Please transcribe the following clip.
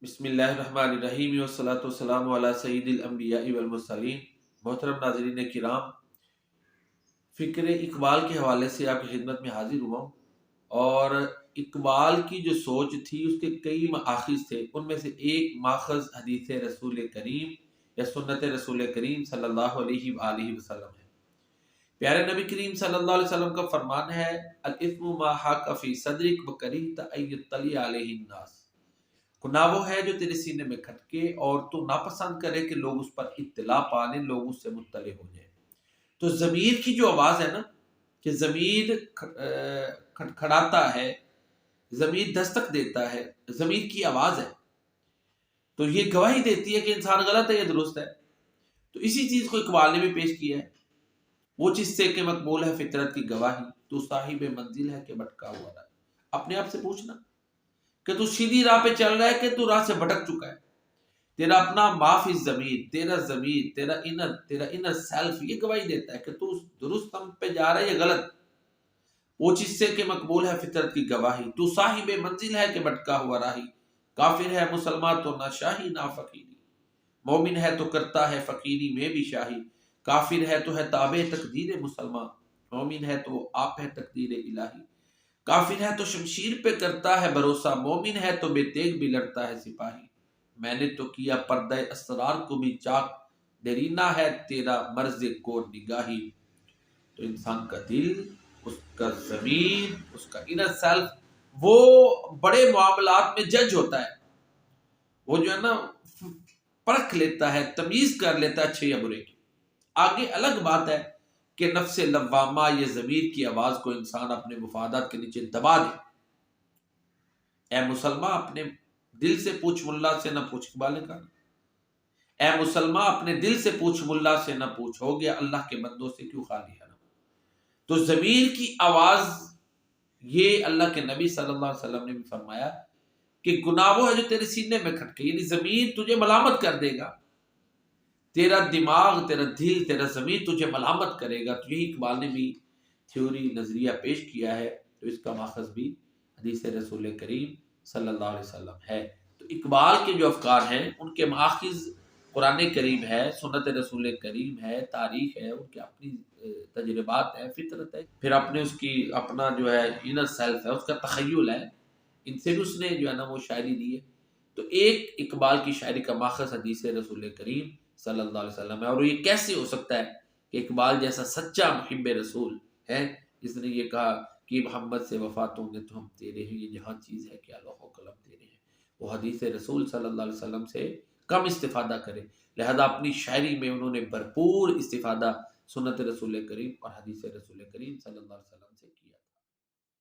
بسم اللہ الرحمن الرحیم والصلاۃ والسلام علی سید الانبیاء والمرسلین۔ محترم ناظرین کرام، فکر اقبال کے حوالے سے آپ کی خدمت میں حاضر ہوا ہوں، اور اقبال کی جو سوچ تھی اس کے کئی مآخذ تھے۔ ان میں سے ایک ماخذ حدیث رسول کریم یا سنت رسول کریم صلی اللہ علیہ وآلہ وسلم ہے۔ پیارے نبی کریم صلی اللہ علیہ وسلم کا فرمان ہے، الاثم ما حاک فی صدرک وکرہت ان یطلع علیہ الناس۔ گناہ وہ ہے جو تیرے سینے میں کھٹکے اور تو ناپسند کرے کہ لوگ اس پر اطلاع پالیں، لوگ اس سے مطلع ہو جائیں۔ تو ضمیر کی جو آواز ہے نا، کہ ضمیر کھڑکھڑاتا ہے، ضمیر دستک دیتا ہے، ضمیر کی آواز ہے، تو یہ گواہی دیتی ہے کہ انسان غلط ہے یا درست ہے۔ تو اسی چیز کو اقبال نے بھی پیش کیا ہے، وہ چیز سے کہ مقبول ہے فطرت کی گواہی، تو صاحب منزل ہے کہ بھٹکا ہوا رہا۔ اپنے آپ سے پوچھنا کہ تو سیدھی راہ پہ چل رہا ہے کہ تو راہ سے بھٹک چکا ہے۔ تیرا اپنا معافی ضمیر، تیرا انر سیلف یہ گواہی دیتا ہے کہ تو درست ہم پہ جا رہا ہے یا غلط۔ وہ چیز سے کہ مقبول ہے فطرت کی گواہی، تو صاحب منزل ہے کہ بھٹکا ہوا راہی۔ کافر ہے مسلمان تو نہ شاہی نہ فقیری، مومن ہے تو کرتا ہے فقیری میں بھی شاہی۔ کافر ہے تو ہے تابع تقدیر مسلمان، مومن ہے تو وہ آپ ہے تقدیر الہی۔ کافر ہے تو شمشیر پہ کرتا ہے بھروسہ، مومن ہے تو بے تیغ بھی لڑتا ہے سپاہی۔ میں نے تو کیا پردہ اسرار کو بھی چاک، دیرینہ ہے تیرا مرض کور نگاہی۔ تو انسان کا دل، اس کا ضمیر، اس کا انر سیلف، وہ بڑے معاملات میں جج ہوتا ہے، وہ جو ہے نا پرکھ لیتا ہے، تمیز کر لیتا ہے اچھے یا برے کی۔ آگے الگ بات ہے کہ نفس لوامہ یہ ضمیر کی آواز کو انسان اپنے مفادات کے نیچے دبا دے۔ اے مسلمان اپنے دل سے پوچھ، ملا سے نہ پوچھ، اقبال نے کہا، اے مسلمان اپنے دل سے پوچھ، ملا سے نہ پوچھ، ہو گیا اللہ کے بندوں سے کیوں خالی ہے نا۔ تو ضمیر کی آواز، یہ اللہ کے نبی صلی اللہ علیہ وسلم نے بھی فرمایا کہ گناہ وہ ہے جو تیرے سینے میں کھٹکے، یعنی ضمیر تجھے ملامت کر دے گا، تیرا دماغ، تیرا دل، تیرا ضمیر تجھے ملامت کرے گا۔ تو یہی اقبال نے بھی تھیوری، نظریہ پیش کیا ہے، تو اس کا ماخذ بھی حدیث رسول کریم صلی اللہ علیہ وسلم ہے۔ تو اقبال کے جو افکار ہیں ان کے ماخذ قرآن کریم ہے، سنت رسول کریم ہے، تاریخ ہے، ان کے اپنی تجربات ہے، فطرت ہے، پھر اپنے اس کی اپنا جو ہے انر سیلف ہے، اس کا تخیل ہے، ان سے بھی اس نے جو ہے نا وہ شاعری دی ہے۔ تو ایک اقبال کی شاعری کا ماخذ حدیث رسول کریم صلی اللہ علیہ وسلم ہے، اور یہ کیسے ہو سکتا ہے کہ اقبال جیسا سچا محب رسول ہے جس نے یہ کہا کہ محمد سے وفات ہوں گے تو ہم تیرے ہیں، یہ جہاں چیز ہے کیا لوح و قلم تیرے ہیں، وہ حدیث رسول صلی اللہ علیہ وسلم سے کم استفادہ کرے، لہذا اپنی شاعری میں انہوں نے بھرپور استفادہ سنت رسول کریم اور حدیث رسول کریم صلی اللہ علیہ وسلم سے کیا۔